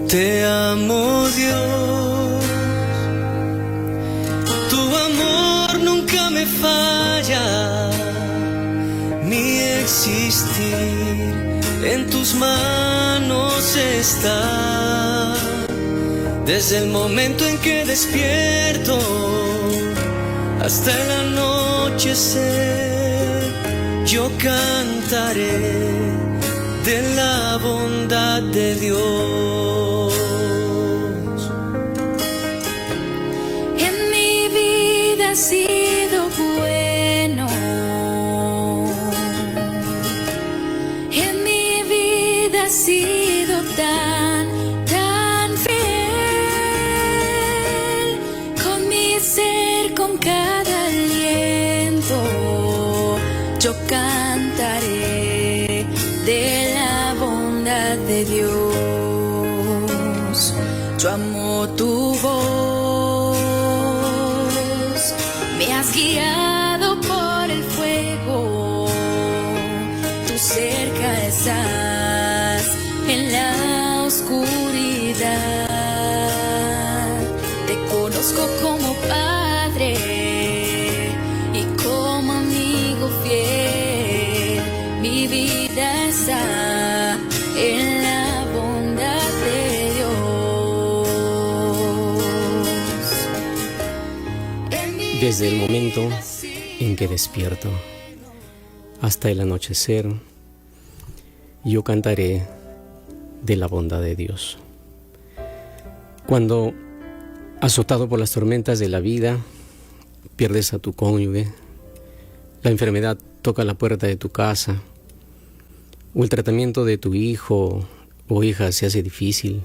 Te amo, Dios, tu amor nunca me falla, mi existir en tus manos está. Desde el momento en que despierto hasta el anochecer, yo cantaré de la bondad de Dios. En mi vida has sido bueno, en mi vida has sido tan fiel, con mi ser, con cada aliento, yo cantaré de la bondad de Dios. Yo amo tu voz, me has guiado por el fuego, tú cerca estás en la oscuridad. Te conozco como Padre y como amigo fiel, mi vida está en la bondad de Dios. Desde el momento en que despierto hasta el anochecer, yo cantaré de la bondad de Dios. Cuando, azotado por las tormentas de la vida, pierdes a tu cónyuge, la enfermedad toca la puerta de tu casa, o el tratamiento de tu hijo o hija se hace difícil,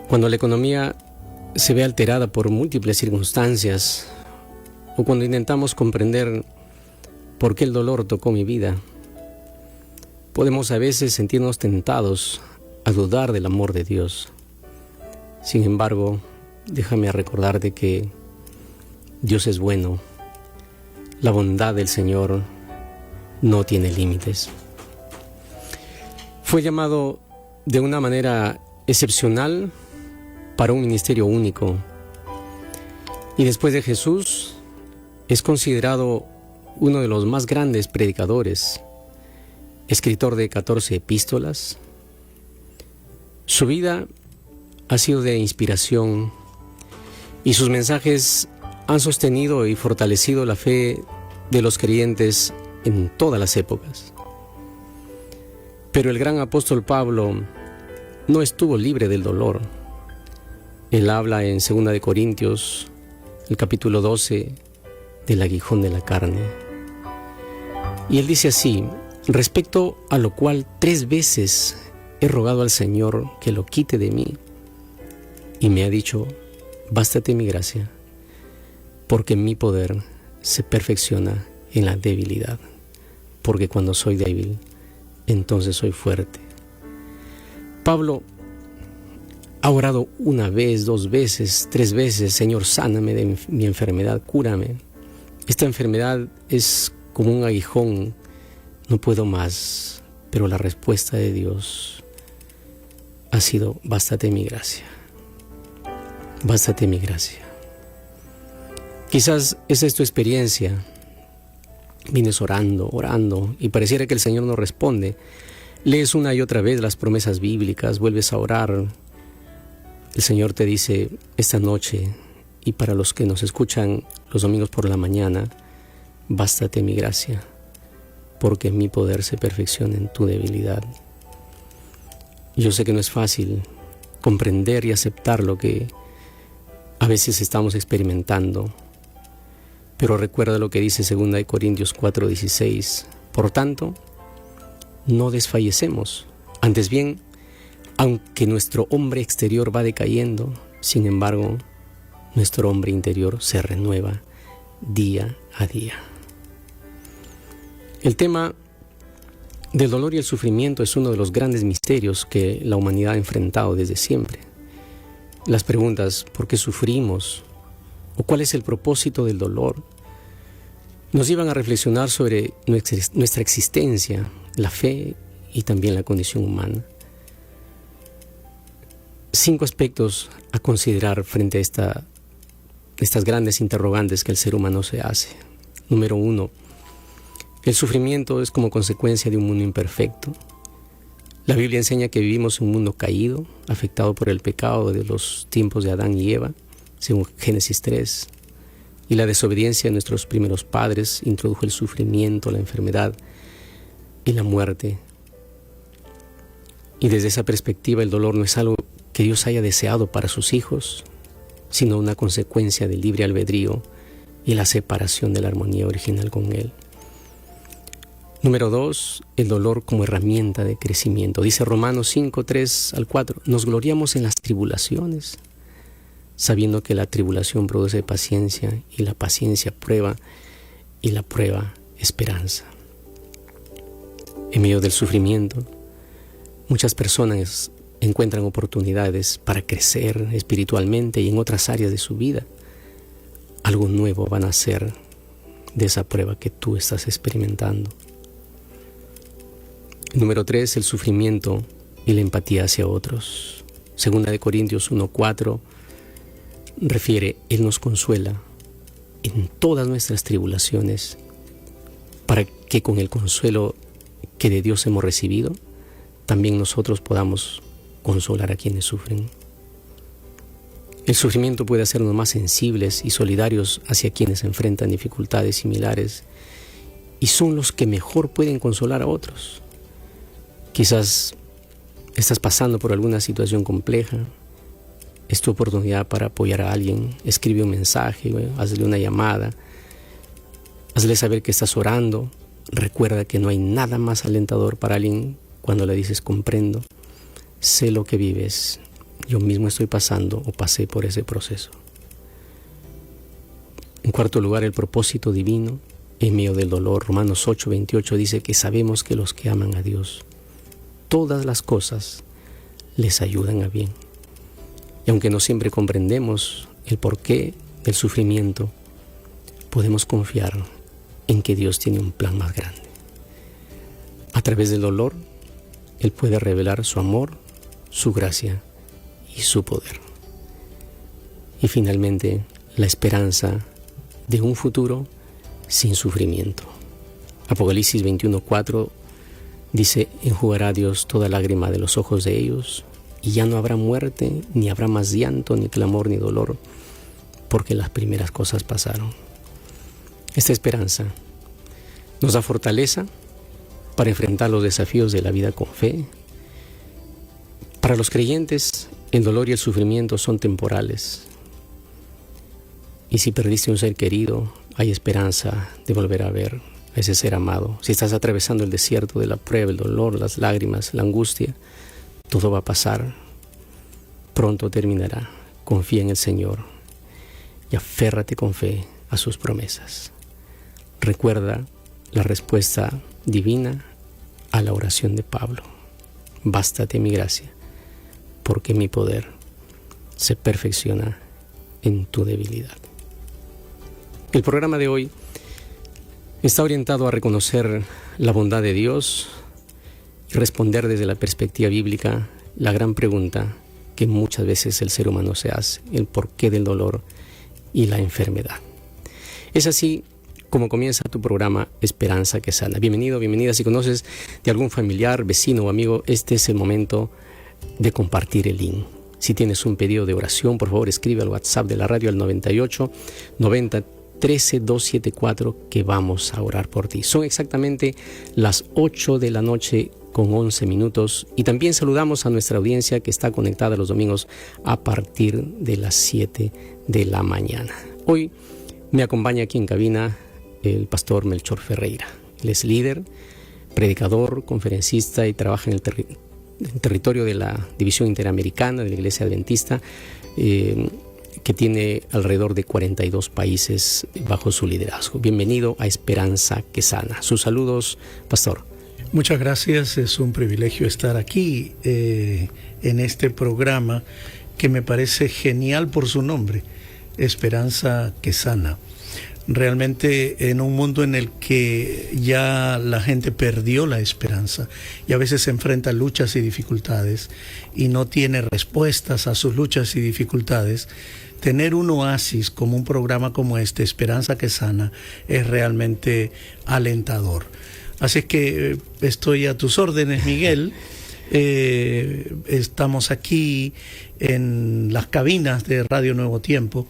cuando la economía se ve alterada por múltiples circunstancias, o cuando intentamos comprender por qué el dolor tocó mi vida, podemos a veces sentirnos tentados a dudar del amor de Dios. Sin embargo, déjame recordarte que Dios es bueno. La bondad del Señor no tiene límites. Fue llamado de una manera excepcional para un ministerio único. Y después de Jesús, es considerado uno de los más grandes predicadores, escritor de 14 epístolas. Su vida ha sido de inspiración y sus mensajes han sostenido y fortalecido la fe de los creyentes en todas las épocas. Pero el gran apóstol Pablo no estuvo libre del dolor. Él habla en 2 de Corintios, el capítulo 12, del aguijón de la carne. Y él dice así: respecto a lo cual 3 veces he rogado al Señor que lo quite de mí, y me ha dicho: bástate mi gracia, porque mi poder se perfecciona en la debilidad, porque cuando soy débil, entonces soy fuerte. Pablo ha orado 1 vez, 2 veces, 3 veces: Señor, sáname de mi enfermedad, cúrame. Esta enfermedad es como un aguijón, no puedo más. Pero la respuesta de Dios ha sido: bástate mi gracia, bástate mi gracia. Quizás esa es tu experiencia. Vienes orando, orando, y pareciera que el Señor no responde. Lees una y otra vez las promesas bíblicas, vuelves a orar. El Señor te dice esta noche, y para los que nos escuchan los domingos por la mañana: bástate mi gracia, porque mi poder se perfecciona en tu debilidad. Yo sé que no es fácil comprender y aceptar lo que a veces estamos experimentando, pero recuerda lo que dice 2 de Corintios 4:16. Por tanto, no desfallecemos. Antes bien, aunque nuestro hombre exterior va decayendo, sin embargo, nuestro hombre interior se renueva día a día. El tema del dolor y el sufrimiento es uno de los grandes misterios que la humanidad ha enfrentado desde siempre. Las preguntas: ¿por qué sufrimos? ¿O cuál es el propósito del dolor?, nos llevan a reflexionar sobre nuestra existencia, la fe y también la condición humana. 5 aspectos a considerar frente a estas grandes interrogantes que el ser humano se hace. Número 1, el sufrimiento es como consecuencia de un mundo imperfecto. La Biblia enseña que vivimos en un mundo caído, afectado por el pecado de los tiempos de Adán y Eva, según Génesis 3. Y la desobediencia de nuestros primeros padres introdujo el sufrimiento, la enfermedad y la muerte. Y desde esa perspectiva el dolor no es algo que Dios haya deseado para sus hijos, sino una consecuencia del libre albedrío y la separación de la armonía original con Él. Número 2, el dolor como herramienta de crecimiento. Dice Romanos 5, 3 al 4, nos gloriamos en las tribulaciones, sabiendo que la tribulación produce paciencia, y la paciencia prueba, y la prueba esperanza. En medio del sufrimiento, muchas personas encuentran oportunidades para crecer espiritualmente y en otras áreas de su vida. Algo nuevo van a hacer de esa prueba que tú estás experimentando. Número 3, el sufrimiento y la empatía hacia otros. Segunda de Corintios 1:4 refiere, Él nos consuela en todas nuestras tribulaciones, para que con el consuelo que de Dios hemos recibido, también nosotros podamos consolar a quienes sufren. El sufrimiento puede hacernos más sensibles y solidarios hacia quienes enfrentan dificultades similares y son los que mejor pueden consolar a otros. Quizás estás pasando por alguna situación compleja. Es tu oportunidad para apoyar a alguien. Escribe un mensaje, hazle una llamada. Hazle saber que estás orando. Recuerda que no hay nada más alentador para alguien cuando le dices comprendo. Sé lo que vives. Yo mismo estoy pasando o pasé por ese proceso. En cuarto lugar, el propósito divino en medio del dolor. Romanos 8:28 dice que sabemos que los que aman a Dios, todas las cosas les ayudan a bien. Y aunque no siempre comprendemos el porqué del sufrimiento, podemos confiar en que Dios tiene un plan más grande. A través del dolor, Él puede revelar su amor, su gracia y su poder. Y finalmente, la esperanza de un futuro sin sufrimiento. Apocalipsis 21:4 dice, enjugará Dios toda lágrima de los ojos de ellos, y ya no habrá muerte, ni habrá más llanto, ni clamor, ni dolor, porque las primeras cosas pasaron. Esta esperanza nos da fortaleza para enfrentar los desafíos de la vida con fe. Para los creyentes, el dolor y el sufrimiento son temporales. Y si perdiste un ser querido, hay esperanza de volver a ver a ese ser amado. Si estás atravesando el desierto de la prueba, el dolor, las lágrimas, la angustia, todo va a pasar. Pronto terminará. Confía en el Señor y aférrate con fe a sus promesas. Recuerda la respuesta divina a la oración de Pablo. Bástate mi gracia, porque mi poder se perfecciona en tu debilidad. El programa de hoy está orientado a reconocer la bondad de Dios y responder desde la perspectiva bíblica la gran pregunta que muchas veces el ser humano se hace, el porqué del dolor y la enfermedad. Es así como comienza tu programa Esperanza que Sana. Bienvenido, bienvenida. Si conoces de algún familiar, vecino o amigo, este es el momento de compartir el link. Si tienes un pedido de oración, por favor escribe al WhatsApp de la radio al 98 90 13 274 que vamos a orar por ti. Son exactamente las 8 de la noche con 11 minutos y también saludamos a nuestra audiencia que está conectada los domingos a partir de las 7 de la mañana. Hoy me acompaña aquí en cabina el pastor Melchor Ferreira. Él es líder, predicador, conferencista y trabaja en el territorio de la División Interamericana de la Iglesia Adventista, que tiene alrededor de 42 países bajo su liderazgo. Bienvenido a Esperanza que Sana. Sus saludos, pastor. Muchas gracias, es un privilegio estar aquí en este programa que me parece genial por su nombre, Esperanza que Sana. Realmente en un mundo en el que ya la gente perdió la esperanza y a veces se enfrenta a luchas y dificultades y no tiene respuestas a sus luchas y dificultades, tener un oasis como un programa como este, Esperanza que Sana, es realmente alentador. Así es que estoy a tus órdenes, Miguel. Estamos aquí en las cabinas de Radio Nuevo Tiempo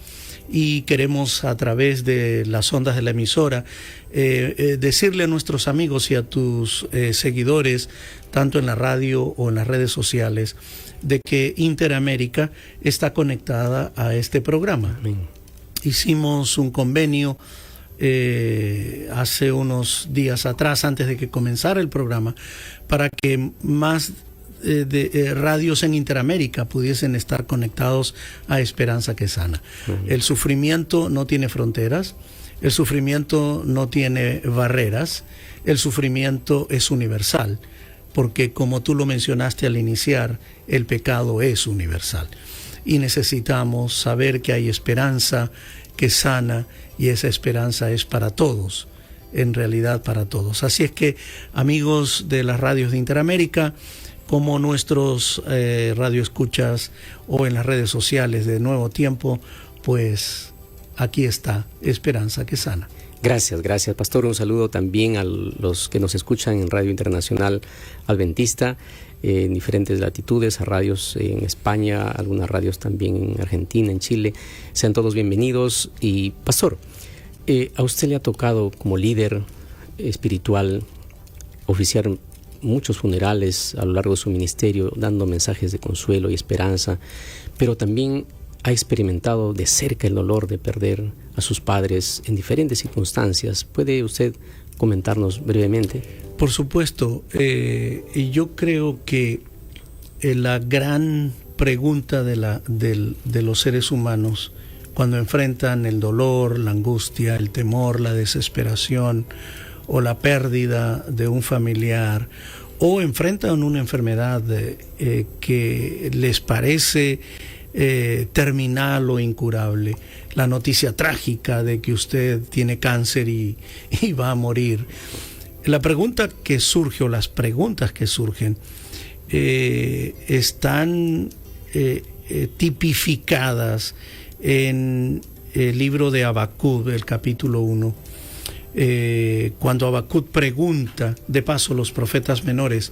y queremos, a través de las ondas de la emisora, decirle a nuestros amigos y a tus seguidores, tanto en la radio o en las redes sociales, de que Interamérica está conectada a este programa. Amén. Hicimos un convenio hace unos días atrás, antes de que comenzara el programa, para que más radios en Interamérica pudiesen estar conectados a Esperanza que Sana. El sufrimiento no tiene fronteras, el sufrimiento no tiene barreras, el sufrimiento es universal, porque como tú lo mencionaste al iniciar, el pecado es universal. Y necesitamos saber que hay esperanza que sana, y esa esperanza es para todos, en realidad para todos. Así es que, amigos de las radios de Interamérica, como nuestros radioescuchas o en las redes sociales de Nuevo Tiempo, pues aquí está Esperanza que Sana. Gracias, pastor. Un saludo también a los que nos escuchan en Radio Internacional Adventista, en diferentes latitudes, a radios en España, algunas radios también en Argentina, en Chile. Sean todos bienvenidos. Y pastor, a usted le ha tocado como líder espiritual oficiar muchos funerales a lo largo de su ministerio, dando mensajes de consuelo y esperanza, pero también ha experimentado de cerca el dolor de perder a sus padres en diferentes circunstancias. ¿Puede usted comentarnos brevemente? Por supuesto. Y yo creo que la gran pregunta de los seres humanos cuando enfrentan el dolor, la angustia, el temor, la desesperación o la pérdida de un familiar, o enfrentan una enfermedad que les parece terminal o incurable, la noticia trágica de que usted tiene cáncer y va a morir. La pregunta que surge, o las preguntas que surgen, están tipificadas en el libro de Habacuc, el capítulo 1. Cuando Habacuc pregunta, de paso los profetas menores,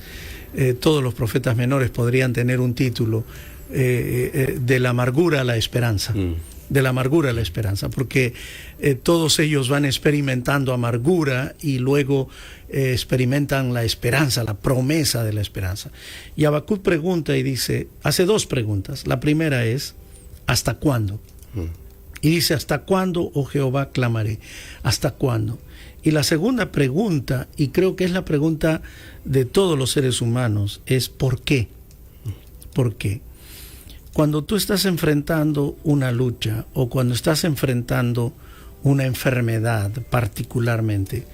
todos los profetas menores podrían tener un título, de la amargura a la esperanza, de la amargura a la esperanza, porque todos ellos van experimentando amargura y luego experimentan la esperanza, la promesa de la esperanza. Y Habacuc pregunta y dice, hace dos preguntas. La primera es, ¿hasta cuándo? Y dice, ¿hasta cuándo, oh Jehová, clamaré? ¿Hasta cuándo? Y la segunda pregunta, y creo que es la pregunta de todos los seres humanos, es ¿por qué? ¿Por qué? Cuando tú estás enfrentando una lucha o cuando estás enfrentando una enfermedad particularmente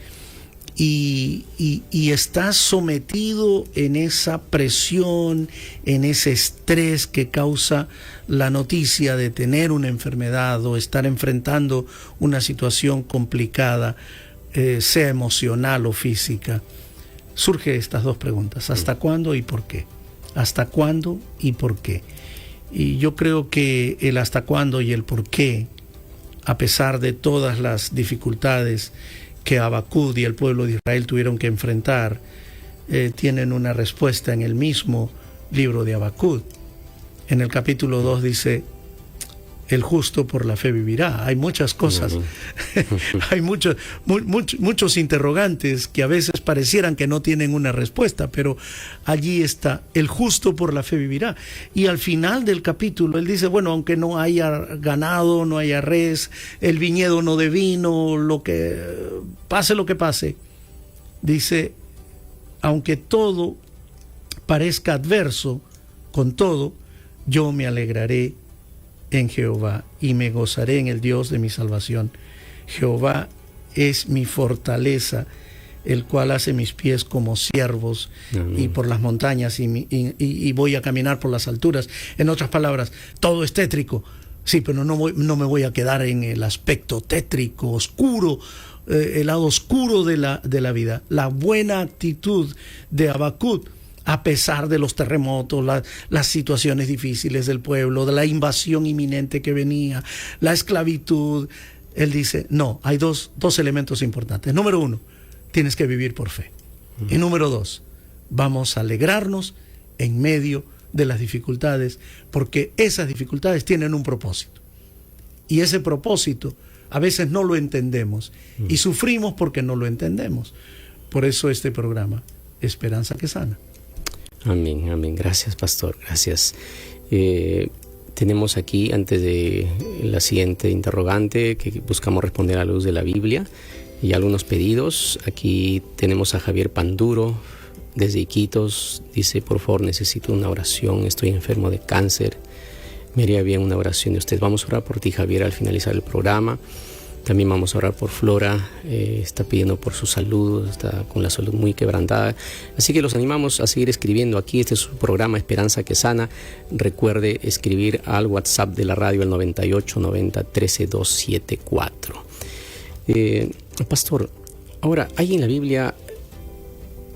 y estás sometido en esa presión, en ese estrés que causa la noticia de tener una enfermedad o estar enfrentando una situación complicada, sea emocional o física, surgen estas dos preguntas: ¿hasta cuándo y por qué? ¿Hasta cuándo y por qué? Y yo creo que el hasta cuándo y el por qué, a pesar de todas las dificultades que Habacuc y el pueblo de Israel tuvieron que enfrentar, tienen una respuesta en el mismo libro de Habacuc. En el capítulo 2 dice, el justo por la fe vivirá. Hay muchas cosas, hay muchos interrogantes que a veces parecieran que no tienen una respuesta, pero allí está, el justo por la fe vivirá. Y al final del capítulo él dice, bueno, aunque no haya ganado, no haya res, el viñedo no dé vino, lo que pase, dice, aunque todo parezca adverso, con todo, yo me alegraré en Jehová y me gozaré en el Dios de mi salvación. Jehová es mi fortaleza, el cual hace mis pies como ciervos. Amén. Y por las montañas y voy a caminar por las alturas. En otras palabras, todo es tétrico, Sí, pero no me voy a quedar en el aspecto tétrico, oscuro, el lado oscuro de la vida. La buena actitud de Habacuc, a pesar de los terremotos, las situaciones difíciles del pueblo, de la invasión inminente que venía, la esclavitud, él dice, no, hay dos elementos importantes. Número 1, tienes que vivir por fe. Y número 2, vamos a alegrarnos en medio de las dificultades, porque esas dificultades tienen un propósito. Y ese propósito a veces no lo entendemos y sufrimos porque no lo entendemos. Por eso este programa, Esperanza que Sana. Amén, amén. Gracias, pastor. Gracias. Tenemos aquí, antes de la siguiente interrogante, que buscamos responder a la luz de la Biblia, y algunos pedidos. Aquí tenemos a Javier Panduro, desde Iquitos. Dice, por favor, necesito una oración. Estoy enfermo de cáncer. Me haría bien una oración de usted. Vamos a orar por ti, Javier, al finalizar el programa. También vamos a orar por Flora, está pidiendo por su salud, está con la salud muy quebrantada. Así que los animamos a seguir escribiendo aquí. Este es su programa Esperanza que Sana. Recuerde escribir al WhatsApp de la radio al 98 90 13 274. Pastor, ahora hay en la Biblia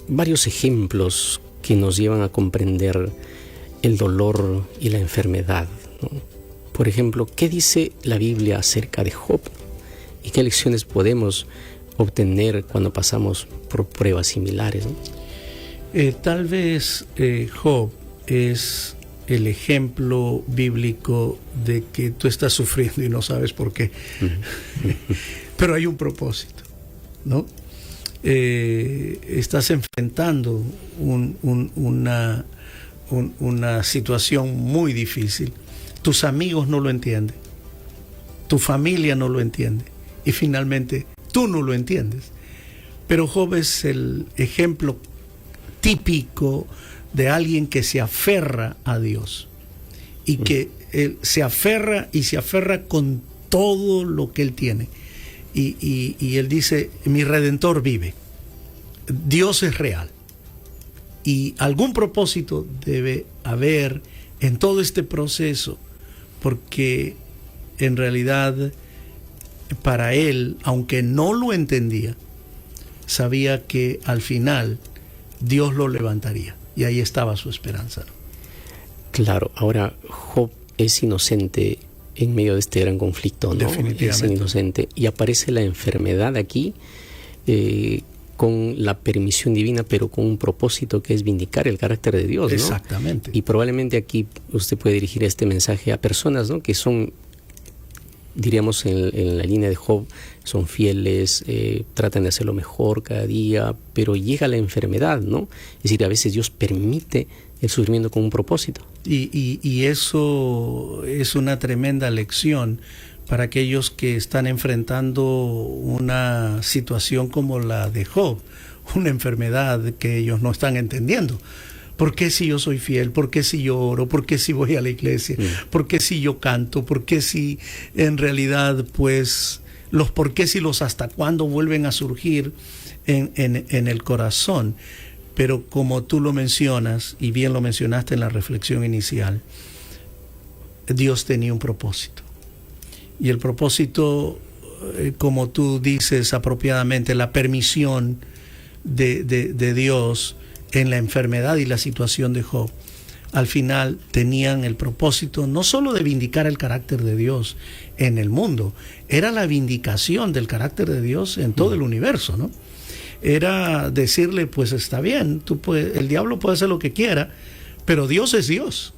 varios ejemplos que nos llevan a comprender el dolor y la enfermedad, ¿no? Por ejemplo, ¿qué dice la Biblia acerca de Job? ¿Y qué lecciones podemos obtener cuando pasamos por pruebas similares, ¿no? Tal vez Job es el ejemplo bíblico de que tú estás sufriendo y no sabes por qué. Pero hay un propósito, ¿no? Estás enfrentando una situación muy difícil. Tus amigos no lo entienden, tu familia no lo entiende, y finalmente tú no lo entiendes. Pero Job es el ejemplo típico de alguien que se aferra a Dios y que él se aferra con todo lo que él tiene. Y él dice, mi Redentor vive, Dios es real, y algún propósito debe haber en todo este proceso, porque en realidad para él, aunque no lo entendía, sabía que al final Dios lo levantaría, y ahí estaba su esperanza, ¿no? Claro, ahora Job es inocente en medio de este gran conflicto, ¿no? Definitivamente. Es inocente, y aparece la enfermedad aquí con la permisión divina, pero con un propósito que es vindicar el carácter de Dios, ¿no? Exactamente. Y probablemente aquí usted puede dirigir este mensaje a personas, ¿no?, que son, diríamos, en la línea de Job, son fieles, tratan de hacerlo mejor cada día, pero llega la enfermedad, ¿no? Es decir, a veces Dios permite el sufrimiento con un propósito. Y eso es una tremenda lección para aquellos que están enfrentando una situación como la de Job, una enfermedad que ellos no están entendiendo. ¿Por qué si yo soy fiel? ¿Por qué si yo oro? ¿Por qué si voy a la iglesia? ¿Por qué si yo canto? ¿Por qué si en realidad, pues, los por qué si los hasta cuándo vuelven a surgir en el corazón? Pero como tú lo mencionas, y bien lo mencionaste en la reflexión inicial, Dios tenía un propósito. Y el propósito, como tú dices apropiadamente, la permisión de Dios en la enfermedad y la situación de Job, al final tenían el propósito no solo de vindicar el carácter de Dios en el mundo, era la vindicación del carácter de Dios en todo el universo, ¿no? Era decirle, pues está bien, el diablo puede hacer lo que quiera, pero Dios es Dios.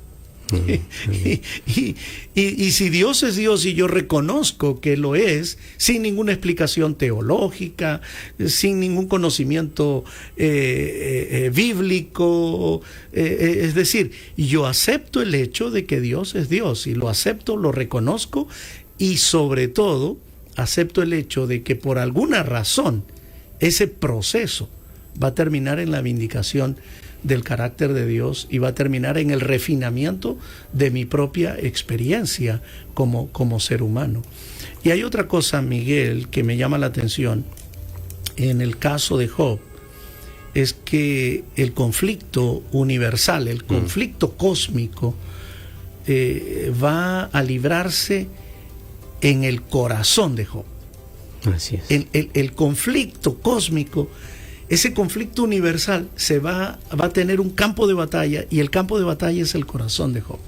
Y si Dios es Dios y yo reconozco que lo es, sin ninguna explicación teológica, sin ningún conocimiento bíblico, es decir, yo acepto el hecho de que Dios es Dios, y lo acepto, lo reconozco, y sobre todo acepto el hecho de que por alguna razón ese proceso va a terminar en la vindicación del carácter de Dios, y va a terminar en el refinamiento de mi propia experiencia como ser humano. Y hay otra cosa, Miguel, que me llama la atención en el caso de Job, es que el conflicto universal, el conflicto cósmico, va a librarse en el corazón de Job. Así es. El conflicto cósmico, ese conflicto universal, va a tener un campo de batalla, y el campo de batalla es el corazón de Job.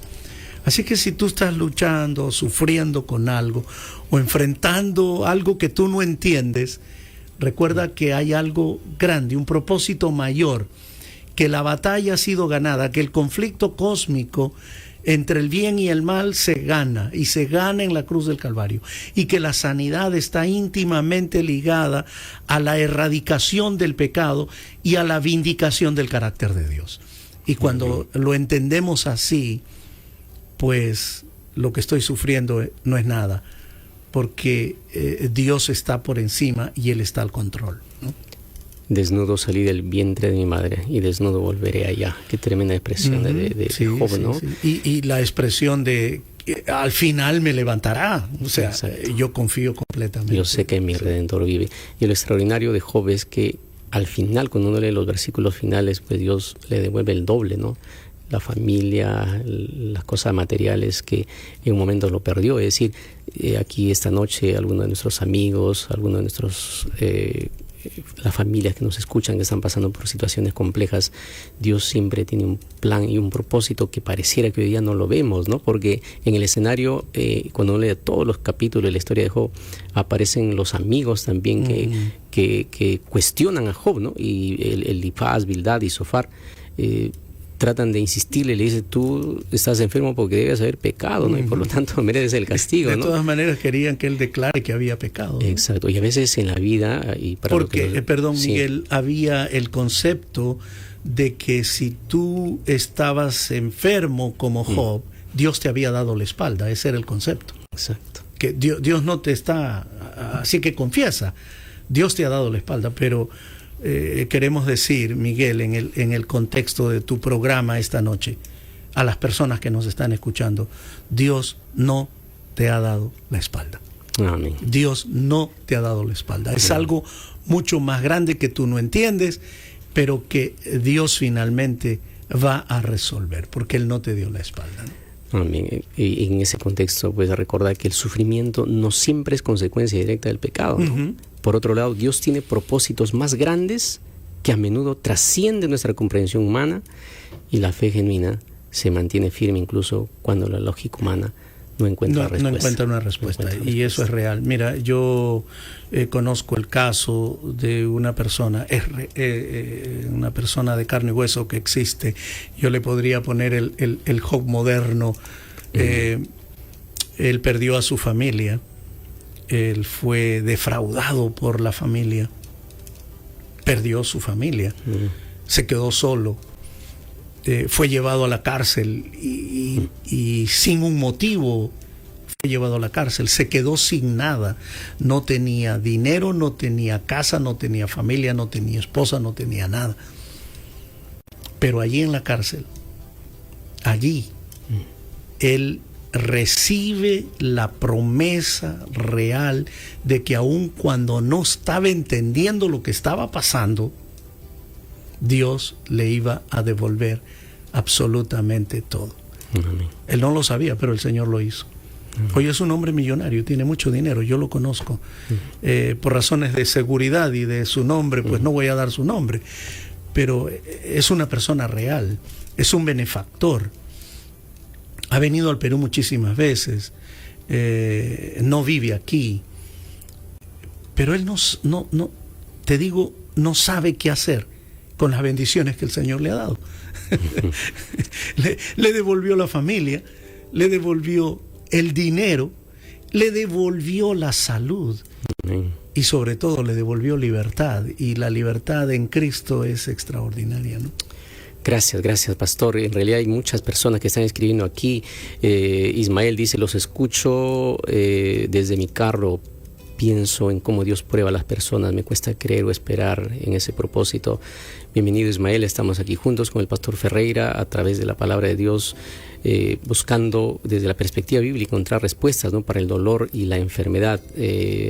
Así que si tú estás luchando, sufriendo con algo, o enfrentando algo que tú no entiendes, recuerda que hay algo grande, un propósito mayor, que la batalla ha sido ganada, que el conflicto cósmico entre el bien y el mal se gana, y se gana en la cruz del Calvario, y que la sanidad está íntimamente ligada a la erradicación del pecado y a la vindicación del carácter de Dios. Y cuando lo entendemos así, pues lo que estoy sufriendo no es nada, porque Dios está por encima y Él está al control, ¿no? Desnudo salí del vientre de mi madre y desnudo volveré allá. Qué tremenda expresión de Job, sí, ¿no? Sí. Y la expresión de al final me levantará. O sea, exacto. Yo confío completamente. Yo sé que mi Redentor vive. Y lo extraordinario de Job es que al final, cuando uno lee los versículos finales, pues Dios le devuelve el doble, ¿no? La familia, las cosas materiales que en un momento lo perdió. Es decir, aquí esta noche algunos de nuestros amigos, algunos de nuestros las familias que nos escuchan, que están pasando por situaciones complejas, Dios siempre tiene un plan y un propósito que pareciera que hoy día no lo vemos, ¿no? Porque en el escenario, cuando uno lee todos los capítulos de la historia de Job, aparecen los amigos también que cuestionan a Job, ¿no? Y el Elifaz, Bildad y Sofar tratan de insistirle, le dice, tú estás enfermo porque debes haber pecado, ¿no? Y por lo tanto mereces el castigo, ¿no? De todas maneras querían que él declare que había pecado, ¿no? Exacto, y a veces en la vida... Y para porque, Miguel, había el concepto de que si tú estabas enfermo como Job, Dios te había dado la espalda. Ese era el concepto. Exacto. Que Dios no te está... Así que confiesa, Dios te ha dado la espalda, pero... queremos decir, Miguel, en el contexto de tu programa esta noche, a las personas que nos están escuchando, Dios no te ha dado la espalda. Amén. Dios no te ha dado la espalda. Es algo mucho más grande que tú no entiendes, pero que Dios finalmente va a resolver, porque Él no te dio la espalda, ¿no? Amén. Y en ese contexto, pues recordar que el sufrimiento no siempre es consecuencia directa del pecado, ¿no? Por otro lado, Dios tiene propósitos más grandes que a menudo trascienden nuestra comprensión humana, y la fe genuina se mantiene firme incluso cuando la lógica humana no encuentra respuesta. No encuentra una respuesta, y eso es real. Mira, yo conozco el caso de una persona, una persona de carne y hueso que existe. Yo le podría poner el Job moderno. Él perdió a su familia. Él fue defraudado por la familia, perdió su familia, se quedó solo, fue llevado a la cárcel y sin un motivo fue llevado a la cárcel, se quedó sin nada, no tenía dinero, no tenía casa, no tenía familia, no tenía esposa, no tenía nada. Pero allí en la cárcel, allí, él recibe la promesa real de que aun cuando no estaba entendiendo lo que estaba pasando, Dios le iba a devolver absolutamente todo. Amén. Él no lo sabía, pero el Señor lo hizo. Hoy es un hombre millonario, tiene mucho dinero, yo lo conozco. Por razones de seguridad y de su nombre, pues no voy a dar su nombre, pero es una persona real, es un benefactor. Ha venido al Perú muchísimas veces, no vive aquí, pero él no sabe qué hacer con las bendiciones que el Señor le ha dado. le devolvió la familia, le devolvió el dinero, le devolvió la salud. Amén. Y sobre todo le devolvió libertad, y la libertad en Cristo es extraordinaria, ¿no? Gracias, pastor. En realidad hay muchas personas que están escribiendo aquí. Ismael dice, los escucho desde mi carro, pienso en cómo Dios prueba a las personas, me cuesta creer o esperar en ese propósito. Bienvenido, Ismael, estamos aquí juntos con el pastor Ferreira a través de la palabra de Dios. buscando desde la perspectiva bíblica encontrar respuestas, ¿no?, para el dolor y la enfermedad.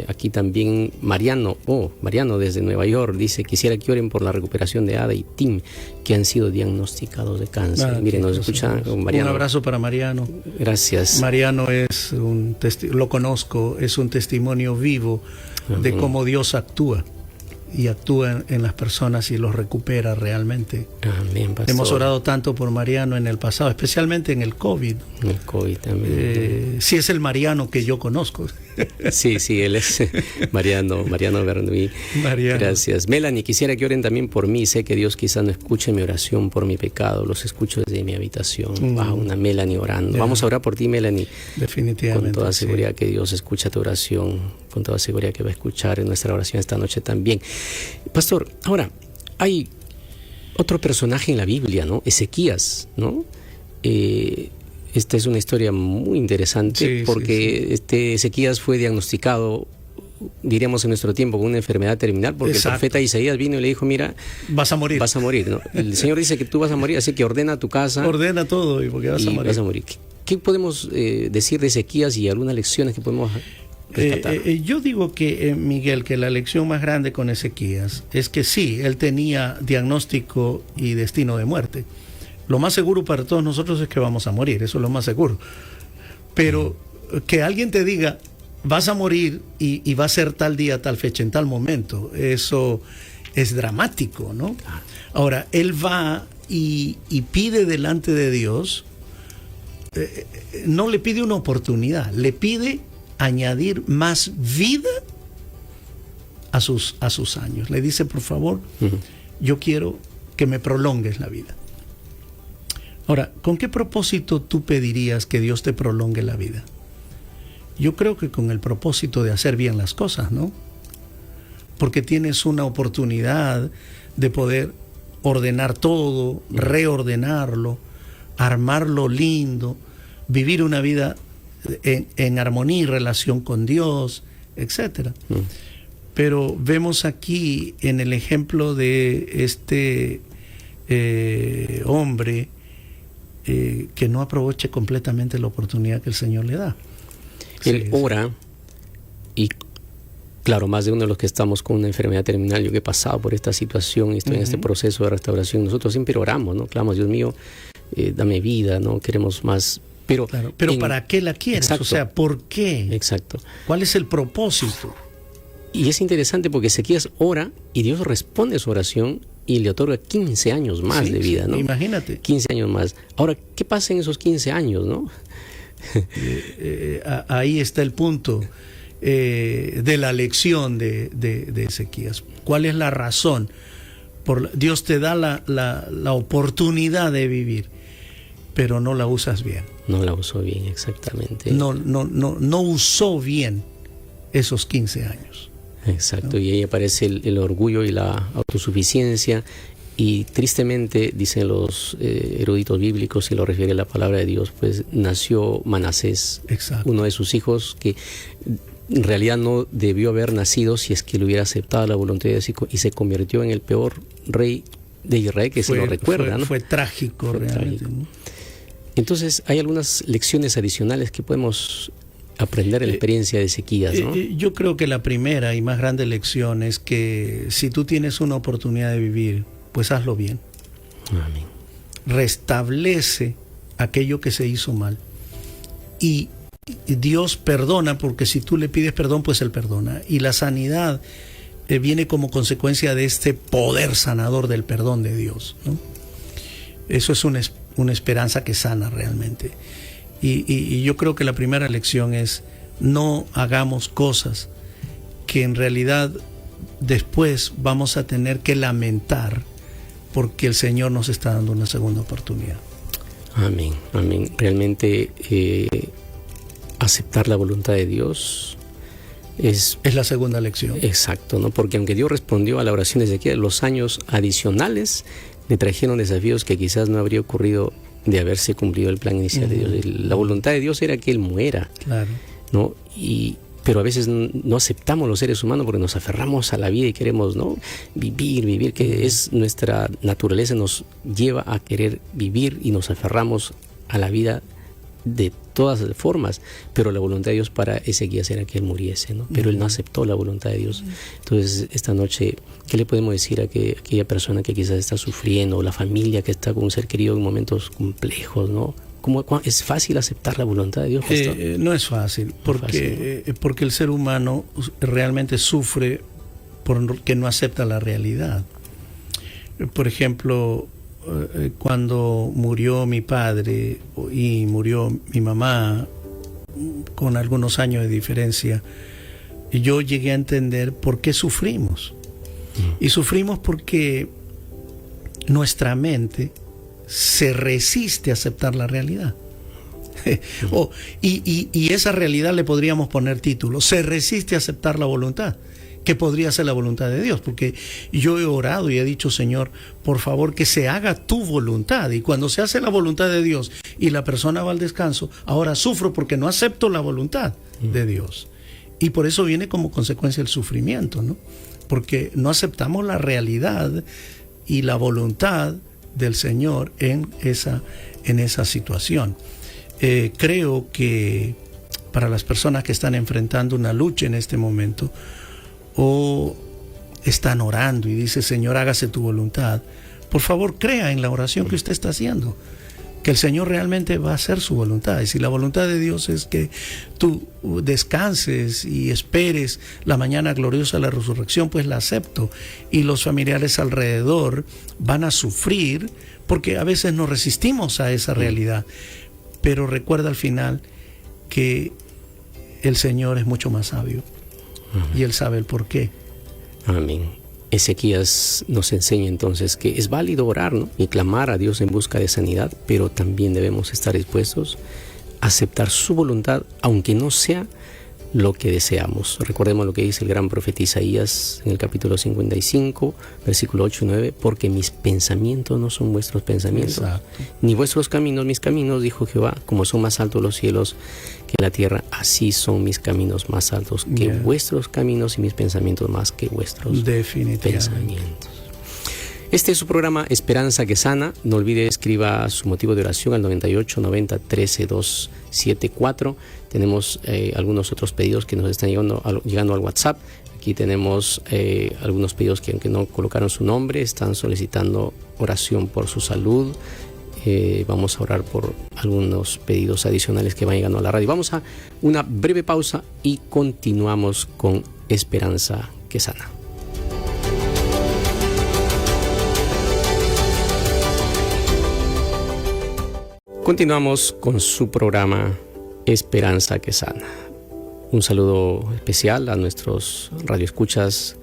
Aquí también Mariano desde Nueva York dice: quisiera que oren por la recuperación de Ada y Tim, que han sido diagnosticados de cáncer. Miren, nos escucha Mariano. Un abrazo para Mariano. Gracias. Mariano es lo conozco, es un testimonio vivo de cómo Dios actúa. Y actúa en las personas y los recupera realmente. Amén, pastor. Hemos orado tanto por Mariano en el pasado, especialmente en el COVID. En el COVID también. Sí, es el Mariano que yo conozco. Sí, él es Mariano Bernuy. Mariano. Gracias. Melanie, quisiera que oren también por mí. Sé que Dios quizás no escuche mi oración por mi pecado. Los escucho desde mi habitación. Una Melanie orando. Yeah. Vamos a orar por ti, Melanie. Definitivamente. Con toda seguridad que Dios escucha tu oración. Con toda seguridad que va a escuchar en nuestra oración esta noche también. Pastor, ahora, hay otro personaje en la Biblia, ¿no? Ezequías, ¿no? Esta es una historia muy interesante porque Ezequías fue diagnosticado, diríamos en nuestro tiempo, con una enfermedad terminal, porque Exacto. El profeta Isaías vino y le dijo: mira, vas a morir, ¿no? El Señor dice que tú vas a morir, así que ordena tu casa. Ordena todo porque vas a morir. ¿Qué podemos decir de Ezequías y algunas lecciones que podemos rescatar? Yo digo que, Miguel, que la lección más grande con Ezequías es que sí, él tenía diagnóstico y destino de muerte. Lo más seguro para todos nosotros es que vamos a morir, eso es lo más seguro. Pero que alguien te diga: vas a morir y va a ser tal día, tal fecha, en tal momento, eso es dramático, ¿no? Ahora, él va y pide delante de Dios, no le pide una oportunidad, le pide añadir más vida a sus años. Le dice: por favor, yo quiero que me prolongues la vida. Ahora, ¿con qué propósito tú pedirías que Dios te prolongue la vida? Yo creo que con el propósito de hacer bien las cosas, ¿no? Porque tienes una oportunidad de poder ordenar todo, reordenarlo, armarlo lindo, vivir una vida en armonía y relación con Dios, etc. Pero vemos aquí en el ejemplo de este hombre que no aproveche completamente la oportunidad que el Señor le da. Él ora, y claro, más de uno de los que estamos con una enfermedad terminal, yo que he pasado por esta situación y estoy en este proceso de restauración, nosotros siempre oramos, ¿no? Clamamos: Dios mío, dame vida, ¿no? Queremos más. Pero, claro, pero ¿para qué la quieres? Exacto. O sea, ¿por qué? Exacto. ¿Cuál es el propósito? Y es interesante porque Ezequías ora y Dios responde a su oración y le otorga 15 años más de vida, ¿no? Imagínate. 15 años más. Ahora, ¿qué pasa en esos 15 años, no? Ahí está el punto de la lección de Ezequías. ¿Cuál es la razón? Dios te da la oportunidad de vivir, pero no la usas bien. No la usó bien, exactamente. No usó bien esos 15 años. Exacto, ¿no? Y ahí aparece el orgullo y la autosuficiencia. Y tristemente, dicen los eruditos bíblicos, y lo refiere a la palabra de Dios, pues nació Manasés, Exacto. uno de sus hijos, que en realidad no debió haber nacido si es que le hubiera aceptado la voluntad de Dios, y se convirtió en el peor rey de Israel, que se lo recuerda, ¿no? Fue trágico, fue realmente. trágico. ¿No? Entonces, hay algunas lecciones adicionales que podemos aprender de la experiencia de Ezequías, ¿no? Yo creo que la primera y más grande lección es que si tú tienes una oportunidad de vivir, pues hazlo bien. Amén. Restablece aquello que se hizo mal. Y Dios perdona, porque si tú le pides perdón, pues Él perdona. Y la sanidad viene como consecuencia de este poder sanador del perdón de Dios, ¿no? Eso es una esperanza que sana realmente. Y yo creo que la primera lección es: no hagamos cosas que en realidad después vamos a tener que lamentar, porque el Señor nos está dando una segunda oportunidad. Amén, amén. Realmente aceptar la voluntad de Dios es la segunda lección. Exacto, ¿no? Porque aunque Dios respondió a la oración de Ezequiel, los años adicionales le trajeron desafíos que quizás no habría ocurrido de haberse cumplido el plan inicial de Dios. La voluntad de Dios era que Él muera, claro, ¿no? Pero a veces no aceptamos los seres humanos porque nos aferramos a la vida y queremos, ¿no?, vivir, que es nuestra naturaleza, nos lleva a querer vivir y nos aferramos a la vida de todas las formas, pero la voluntad de Dios para Ezequías era que él muriese, ¿no? Pero él no aceptó la voluntad de Dios. Entonces, esta noche, ¿qué le podemos decir a aquella persona que quizás está sufriendo, o la familia que está con un ser querido en momentos complejos, ¿no? ¿Es fácil aceptar la voluntad de Dios, pastor? No es fácil, porque el ser humano realmente sufre porque no acepta la realidad. Por ejemplo, cuando murió mi padre y murió mi mamá con algunos años de diferencia, yo llegué a entender por qué sufrimos. Y sufrimos porque nuestra mente se resiste a aceptar la realidad. Y esa realidad le podríamos poner título: se resiste a aceptar la voluntad, que podría ser la voluntad de Dios, porque yo he orado y he dicho: Señor, por favor, que se haga tu voluntad. Y cuando se hace la voluntad de Dios y la persona va al descanso, ahora sufro porque no acepto la voluntad de Dios. Y por eso viene como consecuencia el sufrimiento, ¿no? Porque no aceptamos la realidad y la voluntad del Señor en esa situación. Creo que para las personas que están enfrentando una lucha en este momento, o están orando y dice: Señor, hágase tu voluntad, por favor, crea en la oración que usted está haciendo, que el Señor realmente va a hacer su voluntad. Y si la voluntad de Dios es que tú descanses y esperes la mañana gloriosa de la resurrección, pues la acepto. Y los familiares alrededor van a sufrir porque a veces nos resistimos a esa realidad. Pero recuerda al final que el Señor es mucho más sabio. Y Él sabe el por qué. Amén. Ezequías nos enseña entonces que es válido orar, ¿no? Y clamar a Dios en busca de sanidad, pero también debemos estar dispuestos a aceptar su voluntad, aunque no sea lo que deseamos. Recordemos lo que dice el gran profeta Isaías en el capítulo 55, versículo 8 y 9: porque mis pensamientos no son vuestros pensamientos, Exacto. Ni vuestros caminos mis caminos, dijo Jehová. Como son más altos los cielos que la tierra, así son mis caminos más altos que vuestros caminos, y mis pensamientos más que vuestros pensamientos. Este es su programa Esperanza que Sana. No olvide, escriba su motivo de oración al 98 90 13 274. Tenemos algunos otros pedidos que nos están llegando al WhatsApp. Aquí tenemos algunos pedidos que, aunque no colocaron su nombre, están solicitando oración por su salud. Vamos a orar por algunos pedidos adicionales que van llegando a la radio. Vamos a una breve pausa y continuamos con Esperanza que Sana. Continuamos con su programa Esperanza que Sana. Un saludo especial a nuestros radioescuchas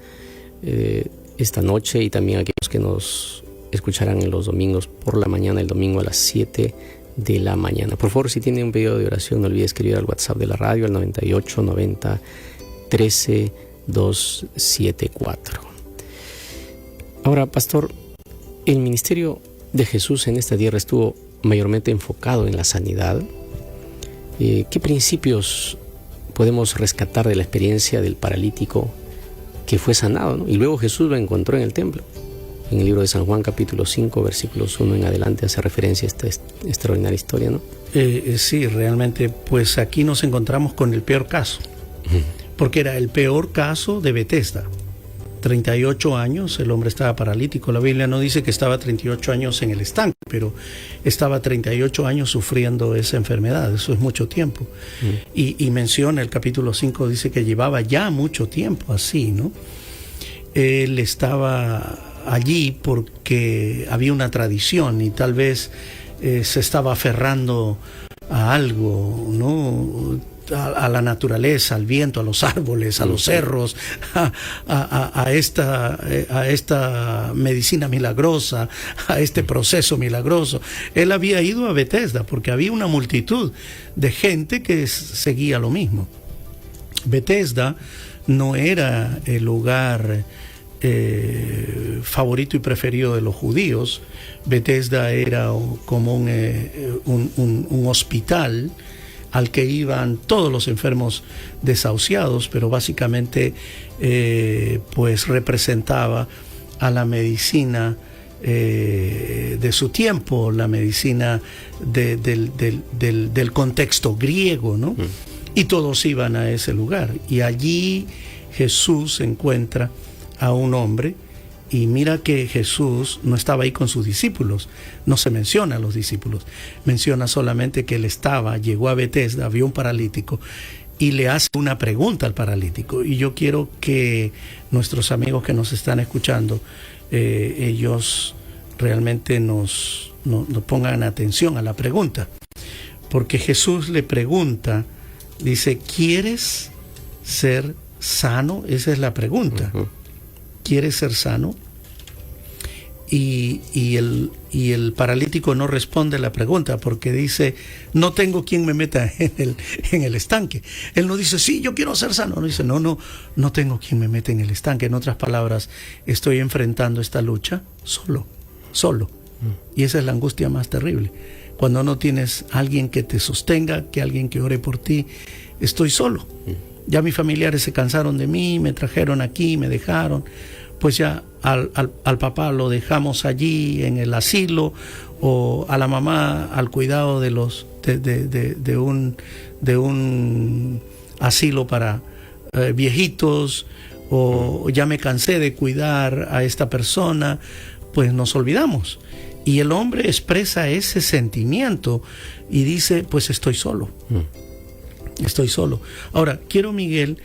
esta noche, y también a aquellos que nos escucharán en los domingos por la mañana, el domingo a las 7 de la mañana. Por favor, si tiene un pedido de oración, no olvide escribir al WhatsApp de la radio al 98 90 13 274. Ahora, pastor, el ministerio de Jesús en esta tierra estuvo mayormente enfocado en la sanidad. ¿Qué principios podemos rescatar de la experiencia del paralítico que fue sanado, ¿no? Y luego Jesús lo encontró en el templo? En el libro de San Juan, capítulo 5, versículos 1 en adelante, hace referencia a esta extraordinaria historia, ¿no? Sí, realmente, pues aquí nos encontramos con el peor caso, porque era el peor caso de Betesda. 38 años, el hombre estaba paralítico. La Biblia no dice que estaba 38 años en el estanque, pero estaba 38 años sufriendo esa enfermedad. Eso es mucho tiempo. Y menciona el capítulo 5, dice que llevaba ya mucho tiempo así, ¿no? Él estaba allí porque había una tradición y tal vez se estaba aferrando a algo, ¿no? A la naturaleza, al viento, a los árboles, a los cerros, a esta medicina milagrosa, a este proceso milagroso. Él había ido a Betesda porque había una multitud de gente que seguía lo mismo. Betesda no era el lugar favorito y preferido de los judíos. Betesda era como un hospital al que iban todos los enfermos desahuciados, pero básicamente pues representaba a la medicina de su tiempo, la medicina del contexto griego, ¿no? Y todos iban a ese lugar. Y allí Jesús encuentra a un hombre, y mira que Jesús no estaba ahí con sus discípulos, no se menciona a los discípulos, menciona solamente que él llegó a Betesda, vio un paralítico, y le hace una pregunta al paralítico. Y yo quiero que nuestros amigos que nos están escuchando, ellos realmente nos pongan atención a la pregunta, porque Jesús le pregunta, dice, ¿quieres ser sano? Esa es la pregunta. ¿Quieres ser sano? Y el paralítico no responde la pregunta, porque dice, no tengo quien me meta en el estanque. Él no dice, sí, yo quiero ser sano. No dice, no tengo quien me meta en el estanque. En otras palabras, estoy enfrentando esta lucha solo. Y esa es la angustia más terrible. Cuando no tienes alguien que te sostenga, que alguien que ore por ti, estoy solo. Ya mis familiares se cansaron de mí, me trajeron aquí, me dejaron. Pues ya al papá lo dejamos allí en el asilo, o a la mamá al cuidado de un asilo para viejitos, o ya me cansé de cuidar a esta persona. Pues nos olvidamos. Y el hombre expresa ese sentimiento y dice, pues estoy solo. Estoy solo. Ahora, quiero, Miguel,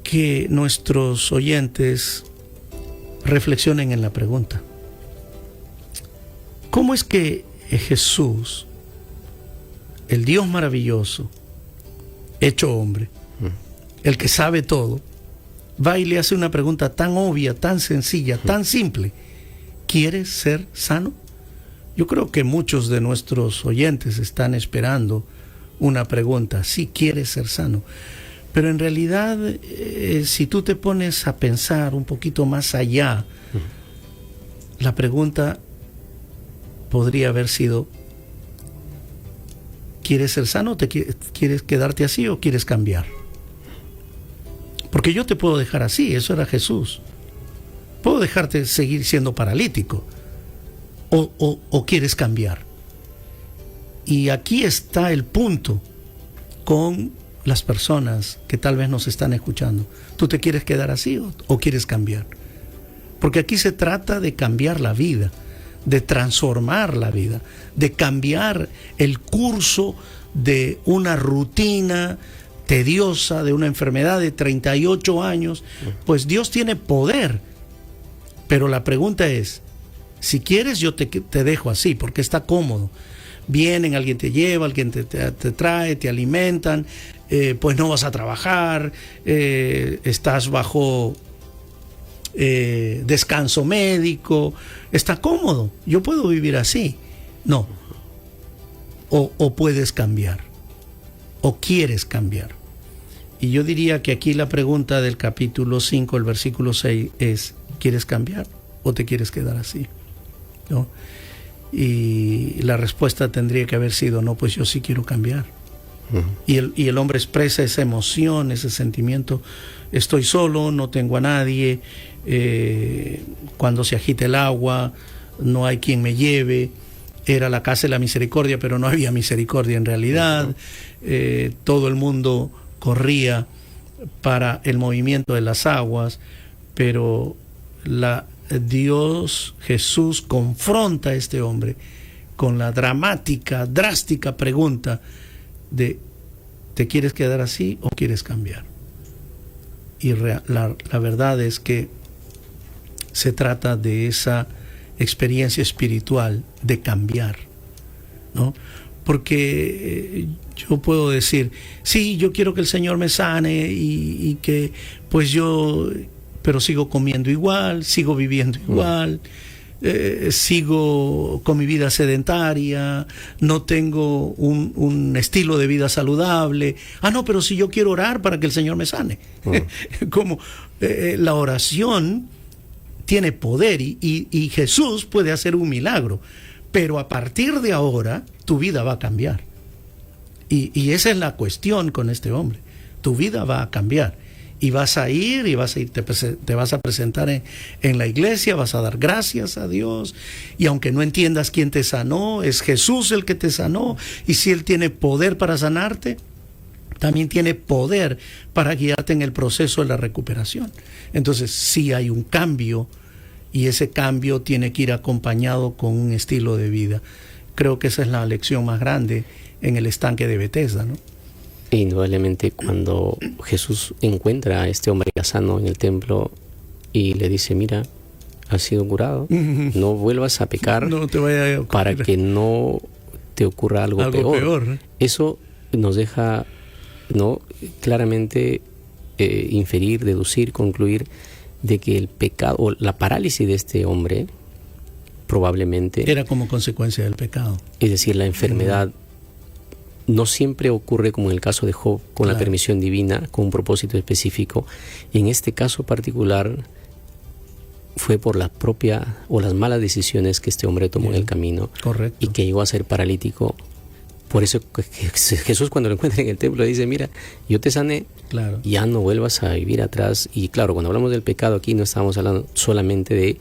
que nuestros oyentes reflexionen en la pregunta. ¿Cómo es que Jesús, el Dios maravilloso, hecho hombre, el que sabe todo, va y le hace una pregunta tan obvia, tan sencilla, tan simple? ¿Quieres ser sano? Yo creo que muchos de nuestros oyentes están esperando una pregunta, sí, ¿quieres ser sano? Pero en realidad, si tú te pones a pensar un poquito más allá, la pregunta podría haber sido, ¿quieres ser sano? ¿Quieres quedarte así o quieres cambiar? Porque yo te puedo dejar así, eso era Jesús. Puedo dejarte seguir siendo paralítico, o quieres cambiar. Y aquí está el punto con las personas que tal vez nos están escuchando. ¿Tú te quieres quedar así o quieres cambiar? Porque aquí se trata de cambiar la vida, de transformar la vida, de cambiar el curso de una rutina tediosa, de una enfermedad de 38 años. Pues Dios tiene poder. Pero la pregunta es, si quieres yo te dejo así, porque está cómodo. Vienen, alguien te lleva, alguien te trae, te alimentan, pues no vas a trabajar, estás bajo descanso médico, está cómodo, yo puedo vivir así. No. O puedes cambiar, o quieres cambiar. Y yo diría que aquí la pregunta del capítulo 5, el versículo 6 es, ¿quieres cambiar o te quieres quedar así? ¿No? Y la respuesta tendría que haber sido, no, pues yo sí quiero cambiar. Y el hombre expresa esa emoción, ese sentimiento, estoy solo, no tengo a nadie, cuando se agita el agua, no hay quien me lleve. Era la casa de la misericordia, pero no había misericordia en realidad. Todo el mundo corría para el movimiento de las aguas, pero Dios, Jesús, confronta a este hombre con la drástica pregunta de, ¿te quieres quedar así o quieres cambiar? Y la verdad es que se trata de esa experiencia espiritual de cambiar, ¿no? Porque yo puedo decir, sí, yo quiero que el Señor me sane y que pues pero sigo comiendo igual, sigo viviendo igual, sigo con mi vida sedentaria, no tengo un estilo de vida saludable. No, pero si yo quiero orar para que el Señor me sane. Como la oración tiene poder y Jesús puede hacer un milagro, pero a partir de ahora tu vida va a cambiar. Y esa es la cuestión con este hombre. Tu vida va a cambiar. Y vas a ir, te vas a presentar en la iglesia, vas a dar gracias a Dios. Y aunque no entiendas quién te sanó, es Jesús el que te sanó. Y si Él tiene poder para sanarte, también tiene poder para guiarte en el proceso de la recuperación. Entonces, sí hay un cambio, y ese cambio tiene que ir acompañado con un estilo de vida. Creo que esa es la lección más grande en el estanque de Betesda, ¿no? Indudablemente, cuando Jesús encuentra a este hombre ya sano en el templo y le dice, mira, has sido curado, no vuelvas a pecar, no te vaya a ocurrir, para que no te ocurra algo peor. ¿Eh? Eso nos deja, ¿no?, claramente inferir, deducir, concluir de que el pecado o la parálisis de este hombre probablemente era como consecuencia del pecado. Es decir, la enfermedad no siempre ocurre como en el caso de Job, con la permisión divina, con un propósito específico. En este caso particular fue por la propia o las malas decisiones que este hombre tomó en el camino. Correcto. Y que llegó a ser paralítico. Por eso Jesús, cuando lo encuentra en el templo, dice, mira, yo te sané, ya no vuelvas a vivir atrás. Y claro, cuando hablamos del pecado aquí no estamos hablando solamente de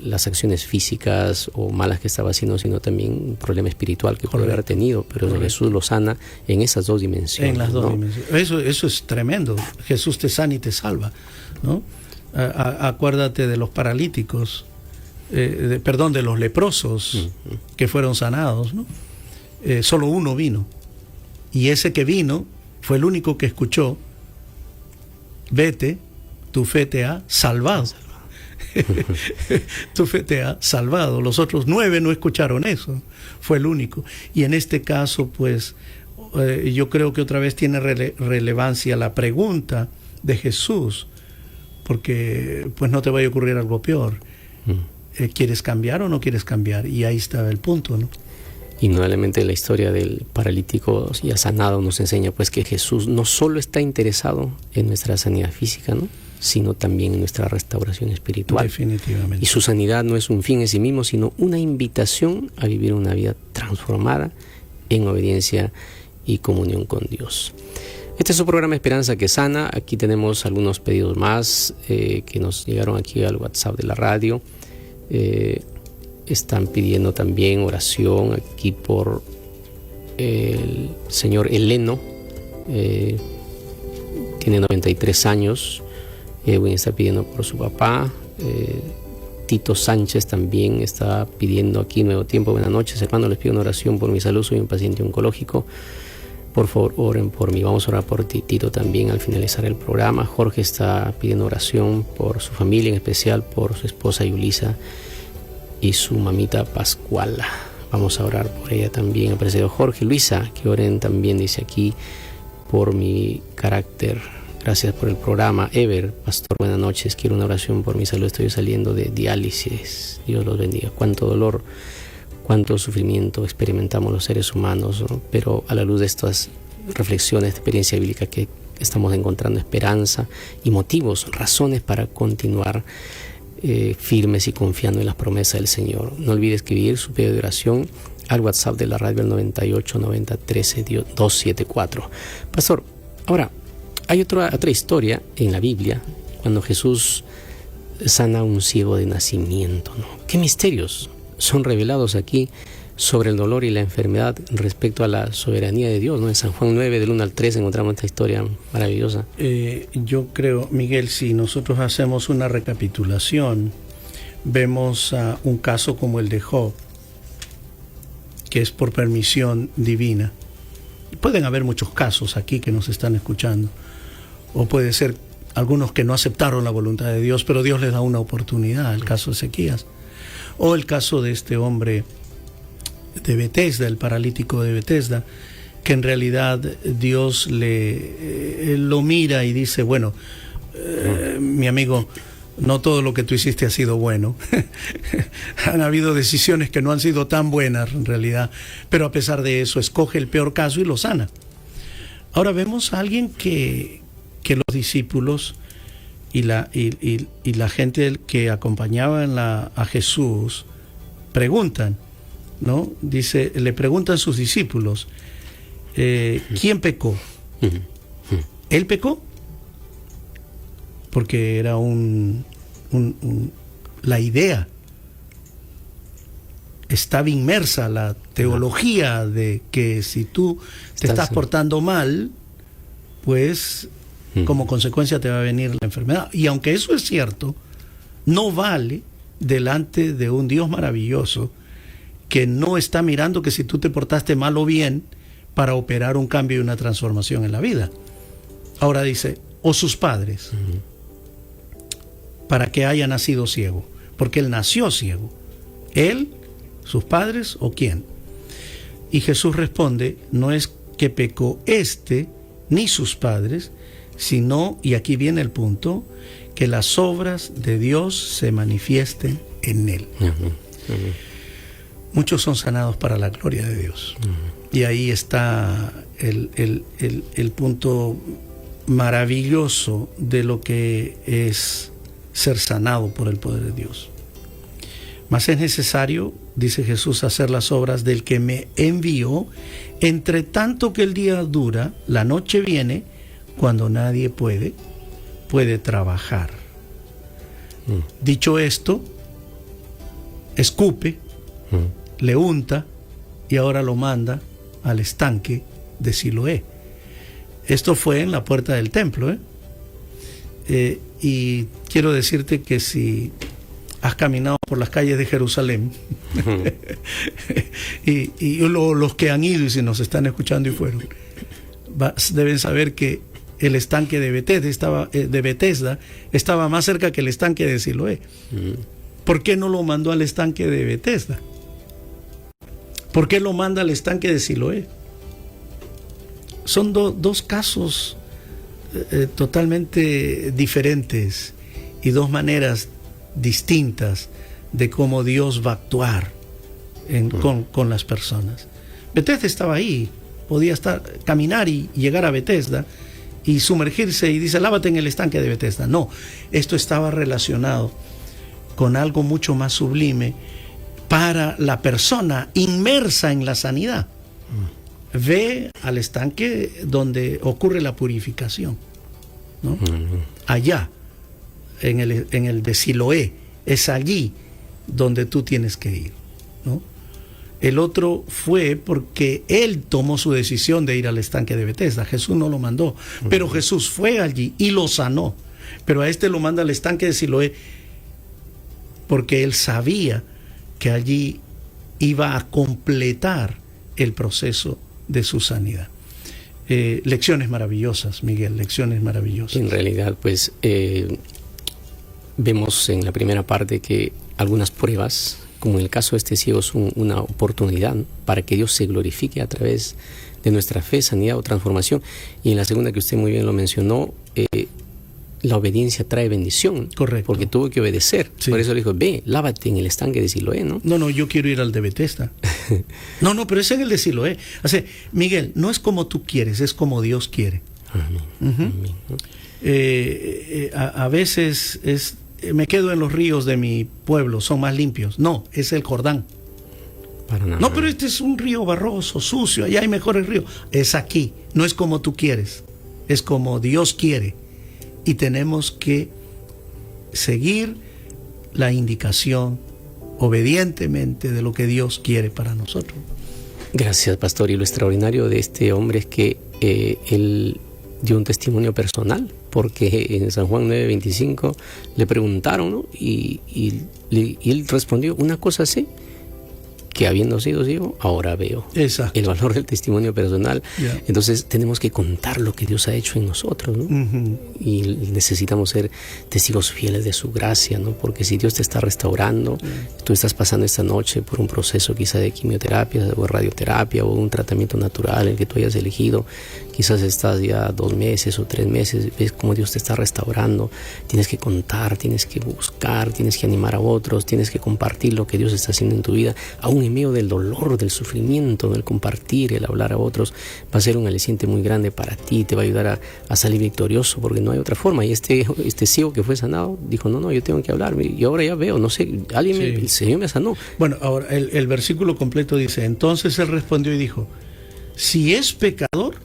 las acciones físicas o malas que estaba haciendo, sino también un problema espiritual que puede haber tenido, pero Jesús lo sana en esas dos dimensiones. En las dos dimensiones. Eso es tremendo. Jesús te sana y te salva, ¿no? Acuérdate de los paralíticos, de los leprosos que fueron sanados, ¿no? Solo uno vino, y ese que vino fue el único que escuchó, vete, tu fe te ha salvado. Tu fe te ha salvado. Los otros 9 no escucharon eso, fue el único. Y en este caso, pues, yo creo que otra vez tiene relevancia la pregunta de Jesús, porque pues no te vaya a ocurrir algo peor. ¿Quieres cambiar o no quieres cambiar? Y ahí está el punto, ¿no? Indudablemente la historia del paralítico ya sanado nos enseña pues que Jesús no solo está interesado en nuestra sanidad física, ¿no?, sino también en nuestra restauración espiritual. Definitivamente. Y su sanidad no es un fin en sí mismo, sino una invitación a vivir una vida transformada en obediencia y comunión con Dios. Este es su programa Esperanza que Sana. Aquí tenemos algunos pedidos más que nos llegaron aquí al WhatsApp de la radio. Están pidiendo también oración aquí por el señor Eleno, tiene 93 años. Edwin está pidiendo por su papá. Tito Sánchez también está pidiendo aquí Nuevo Tiempo. Buenas noches, hermano, les pido una oración por mi salud, soy un paciente oncológico. Por favor, oren por mí. Vamos a orar por ti, Tito, también al finalizar el programa. Jorge está pidiendo oración por su familia, en especial por su esposa Yulisa y su mamita Pascuala. Vamos a orar por ella también. Apreciado Jorge, Luisa, que oren también, dice aquí, por mi carácter. Gracias por el programa. Ever, pastor, buenas noches. Quiero una oración por mi salud. Estoy saliendo de diálisis. Dios los bendiga. Cuánto dolor, cuánto sufrimiento experimentamos los seres humanos, ¿no? Pero a la luz de estas reflexiones de experiencia bíblica que estamos encontrando esperanza y motivos, razones para continuar firmes y confiando en las promesas del Señor. No olvides escribir su pedido de oración al WhatsApp de la radio, al 98 90 13 274. Pastor, ahora hay otra historia en la Biblia cuando Jesús sana a un ciego de nacimiento, ¿no? ¿Qué misterios son revelados aquí sobre el dolor y la enfermedad respecto a la soberanía de Dios, ¿no? En San Juan 9, del 1 al 3, encontramos esta historia maravillosa. Yo creo, Miguel, si nosotros hacemos una recapitulación, vemos un caso como el de Job, que es por permisión divina. Pueden haber muchos casos aquí que nos están escuchando, o puede ser algunos que no aceptaron la voluntad de Dios, pero Dios les da una oportunidad, el caso de Ezequías, o el caso de este hombre de Betesda, el paralítico de Betesda, que en realidad Dios lo mira y dice, bueno, mi amigo, no todo lo que tú hiciste ha sido bueno. Han habido decisiones que no han sido tan buenas en realidad, pero a pesar de eso escoge el peor caso y lo sana. Ahora vemos a alguien que los discípulos y la gente que acompañaban a Jesús preguntan, ¿no? Dice, le preguntan sus discípulos, ¿quién pecó? ¿Él pecó? porque era la idea. Estaba inmersa la teología de que si tú te estás portando mal, pues como consecuencia te va a venir la enfermedad. Y aunque eso es cierto, no vale delante de un Dios maravilloso que no está mirando que si tú te portaste mal o bien para operar un cambio y una transformación en la vida. Ahora dice, o sus padres, para que haya nacido ciego, porque él nació ciego. Él, sus padres o quién. Y Jesús responde, no es que pecó ni sus padres, sino, y aquí viene el punto, que las obras de Dios se manifiesten en él. Muchos son sanados para la gloria de Dios. Y ahí está el punto maravilloso de lo que es ser sanado por el poder de Dios. Mas es necesario, dice Jesús, hacer las obras del que me envió, entre tanto que el día dura, la noche viene, cuando nadie puede trabajar. Dicho esto, escupe, le unta y ahora lo manda al estanque de Siloé. Esto fue en la puerta del templo, y quiero decirte que si has caminado por las calles de Jerusalén y los que han ido y si nos están escuchando y fueron, deben saber que el estanque de Betesda estaba más cerca que el estanque de Siloé. ¿Por qué no lo mandó al estanque de Betesda? ¿Por qué lo manda al estanque de Siloé? Son dos casos totalmente diferentes y dos maneras distintas de cómo Dios va a actuar con las personas. Betesda estaba ahí, podía caminar y llegar a Betesda y sumergirse y dice, lávate en el estanque de Betesda. No, esto estaba relacionado con algo mucho más sublime para la persona inmersa en la sanidad. Ve al estanque donde ocurre la purificación, ¿no? Allá, en el de Siloé, es allí donde tú tienes que ir, ¿no? El otro fue porque él tomó su decisión de ir al estanque de Betesda. Jesús no lo mandó, pero Jesús fue allí y lo sanó. Pero a este lo manda al estanque de Siloé porque él sabía que allí iba a completar el proceso de su sanidad. Lecciones maravillosas, Miguel, lecciones maravillosas. En realidad, pues, vemos en la primera parte que algunas pruebas, como en el caso de este ciego, es una oportunidad para que Dios se glorifique a través de nuestra fe, sanidad o transformación. Y en la segunda, que usted muy bien lo mencionó, la obediencia trae bendición. Correcto. Porque tuvo que obedecer. Sí. Por eso le dijo, ve, lávate en el estanque de Siloé, ¿no? No, yo quiero ir al de Betesda. No, pero es en el de Siloé. O sea, Miguel, no es como tú quieres, es como Dios quiere. Amén. A veces me quedo en los ríos de mi pueblo, son más limpios. No, es el Jordán. Para nada. No, pero este es un río barroso, sucio, allá hay mejores ríos. Es aquí, no es como tú quieres, es como Dios quiere. Y tenemos que seguir la indicación obedientemente de lo que Dios quiere para nosotros. Gracias, pastor. Y lo extraordinario de este hombre es que él dio un testimonio personal, porque en San Juan 9:25 le preguntaron, ¿no? Y él respondió una cosa así, que habiendo sido ciego, ahora veo. Exacto. El valor del testimonio personal. Yeah. Entonces tenemos que contar lo que Dios ha hecho en nosotros, ¿no? Y necesitamos ser testigos fieles de su gracia, ¿no? Porque si Dios te está restaurando, tú estás pasando esta noche por un proceso quizá de quimioterapia o radioterapia o un tratamiento natural, el que tú hayas elegido, quizás estás ya 2 meses o 3 meses, ves cómo Dios te está restaurando, tienes que contar, tienes que buscar, tienes que animar a otros, tienes que compartir lo que Dios está haciendo en tu vida, aún en medio del dolor, del sufrimiento, el compartir, el hablar a otros, va a ser un aliciente muy grande para ti, te va a ayudar a salir victorioso, porque no hay otra forma. Y este ciego que fue sanado dijo, no, yo tengo que hablar, y ahora ya veo, no sé, el Señor me sanó. Bueno, ahora el versículo completo dice, entonces él respondió y dijo, si es pecador,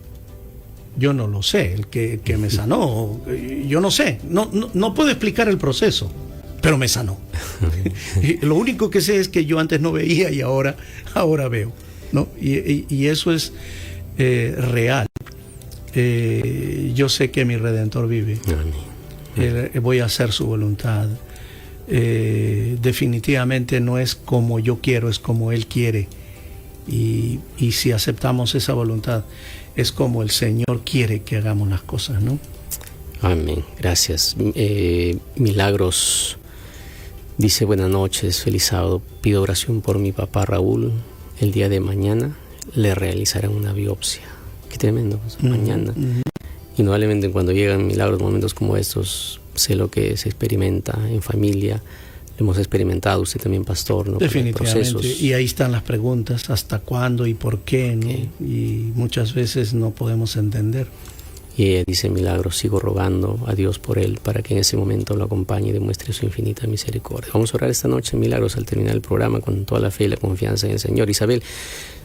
yo no lo sé, el que me sanó, yo no sé, no puedo explicar el proceso, pero me sanó. Lo único que sé es que yo antes no veía y ahora veo, ¿no? Y eso es real. Yo sé que mi Redentor vive. Voy a hacer su voluntad. Definitivamente no es como yo quiero, es como Él quiere. Y si aceptamos esa voluntad, es como el Señor quiere que hagamos las cosas, ¿no? Amén. Gracias. Milagros dice: buenas noches, feliz sábado. Pido oración por mi papá Raúl. El día de mañana le realizarán una biopsia. Qué tremendo. Mañana. Indudablemente, cuando llegan milagros, momentos como estos, sé lo que se experimenta en familia. Lo hemos experimentado, usted también, pastor, ¿no? Definitivamente. Y ahí están las preguntas: ¿hasta cuándo y por qué? ¿No? Y muchas veces no podemos entender. Y ella dice: milagros, sigo rogando a Dios por él, para que en ese momento lo acompañe y demuestre su infinita misericordia. Vamos a orar esta noche, milagros, al terminar el programa, con toda la fe y la confianza en el Señor. Isabel: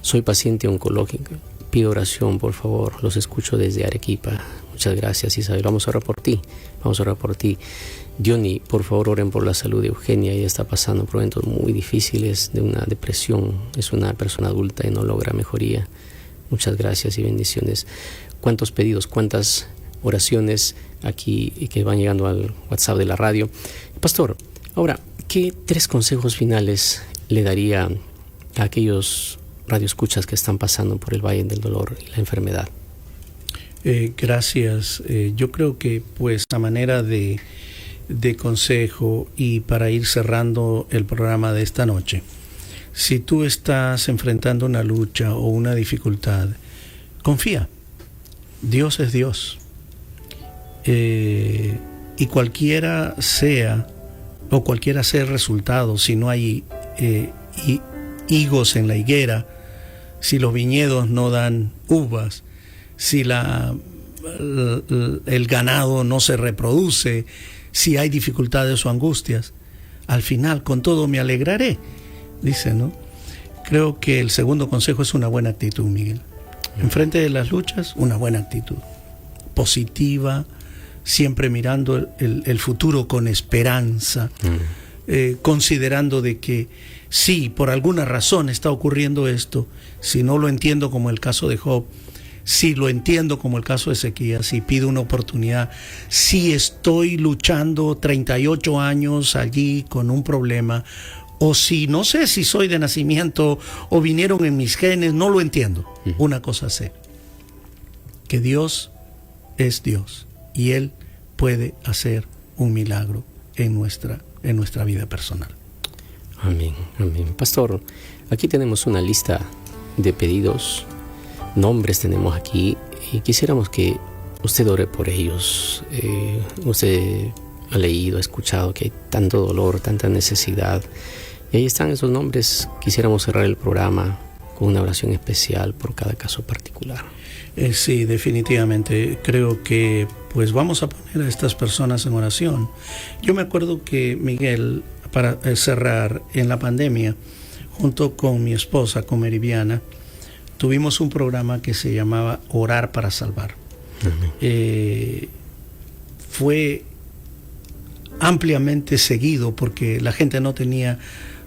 soy paciente oncológica. Pido oración, por favor. Los escucho desde Arequipa. Muchas gracias, Isabel. Vamos a orar por ti. Vamos a orar por ti. Diony, por favor, oren por la salud de Eugenia. Ella está pasando por momentos muy difíciles de una depresión. Es una persona adulta y no logra mejoría. Muchas gracias y bendiciones. ¿Cuántos pedidos, cuántas oraciones aquí que van llegando al WhatsApp de la radio? Pastor, ahora, ¿qué 3 consejos finales le daría a aquellos radioescuchas que están pasando por el valle del dolor y la enfermedad? Gracias. Yo creo que, pues, a manera de consejo, y para ir cerrando el programa de esta noche, si tú estás enfrentando una lucha o una dificultad, confía. Dios es Dios. Y cualquiera sea el resultado, si no hay higos en la higuera, si los viñedos no dan uvas, si el ganado no se reproduce, si hay dificultades o angustias, al final con todo me alegraré, dice, ¿no? Creo que el segundo consejo es una buena actitud, Miguel. Enfrente de las luchas, una buena actitud positiva, siempre mirando el futuro con esperanza, considerando de que sí, por alguna razón está ocurriendo esto. Si no lo entiendo, como el caso de Job, si lo entiendo, como el caso de Ezequías, si pido una oportunidad, si estoy luchando 38 años allí con un problema, o si no sé si soy de nacimiento o vinieron en mis genes, no lo entiendo. Una cosa sé: que Dios es Dios y Él puede hacer un milagro en nuestra vida personal. Amén, amén. Pastor, aquí tenemos una lista de pedidos, nombres tenemos aquí, y quisiéramos que usted ore por ellos. Usted ha leído, ha escuchado que hay tanto dolor, tanta necesidad, y ahí están esos nombres. Quisiéramos cerrar el programa con una oración especial por cada caso particular. Sí, definitivamente. Creo que pues vamos a poner a estas personas en oración. Yo me acuerdo que, Miguel, para cerrar, en la pandemia, junto con mi esposa, con Meridiana, tuvimos un programa que se llamaba Orar para Salvar. Fue ampliamente seguido porque la gente no tenía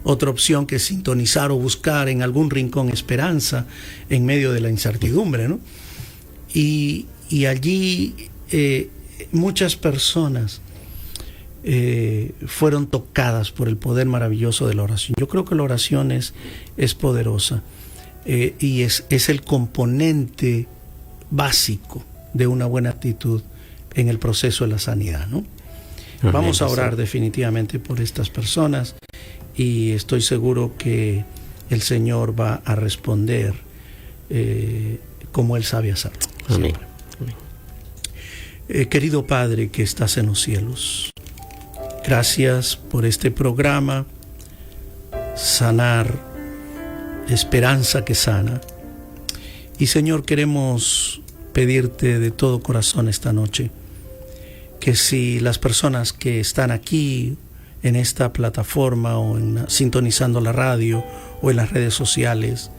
otra opción que sintonizar o buscar en algún rincón esperanza en medio de la incertidumbre, ¿no? Y allí muchas personas fueron tocadas por el poder maravilloso de la oración. Yo creo que la oración es poderosa, y es el componente básico de una buena actitud en el proceso de la sanidad, ¿no? Vamos a orar definitivamente por estas personas, y estoy seguro que el Señor va a responder como Él sabe hacerlo. Amén. Querido Padre que estás en los cielos, gracias por este programa, Sanar, Esperanza que Sana. Y Señor, queremos pedirte de todo corazón esta noche que si las personas que están aquí en esta plataforma o sintonizando la radio o en las redes sociales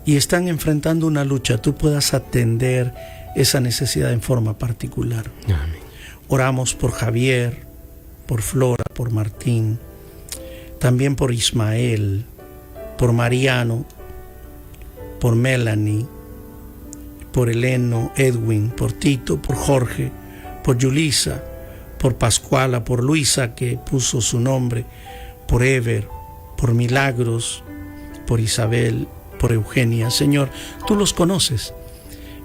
y están enfrentando una lucha, tú puedas atender esa necesidad en forma particular. Amén. Oramos por Javier, por Flora, por Martín, también por Ismael, por Mariano, por Melanie, por Eleno, Edwin, por Tito, por Jorge, por Yulisa, por Pascuala, por Luisa, que puso su nombre, por Ever, por Milagros, por Isabel, por Eugenia. Señor, tú los conoces.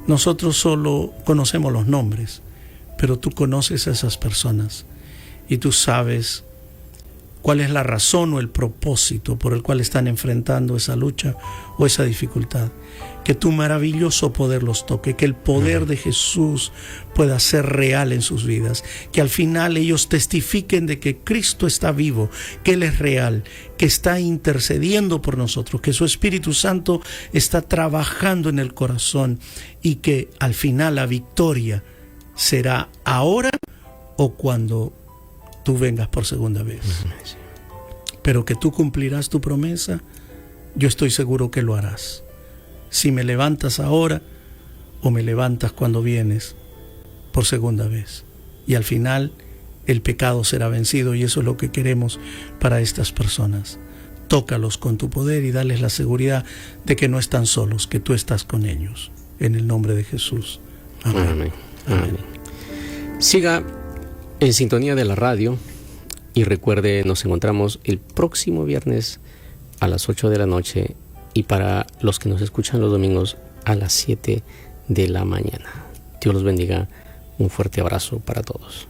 Nosotros solo conocemos los nombres, pero tú conoces a esas personas y tú sabes cuál es la razón o el propósito por el cual están enfrentando esa lucha o esa dificultad. Que tu maravilloso poder los toque, que el poder de Jesús pueda ser real en sus vidas, que al final ellos testifiquen de que Cristo está vivo, que Él es real, que está intercediendo por nosotros, que su Espíritu Santo está trabajando en el corazón y que al final la victoria será ahora o cuando tú vengas por segunda vez. Pero que tú cumplirás tu promesa, yo estoy seguro que lo harás. Si me levantas ahora o me levantas cuando vienes por segunda vez. Y al final el pecado será vencido, y eso es lo que queremos para estas personas. Tócalos con tu poder y dales la seguridad de que no están solos, que tú estás con ellos. En el nombre de Jesús. Amén. Amén. Amén. Siga en sintonía de la radio y recuerde, nos encontramos el próximo viernes a las 8 de la noche y para los que nos escuchan los domingos a las 7 de la mañana. Dios los bendiga. Un fuerte abrazo para todos.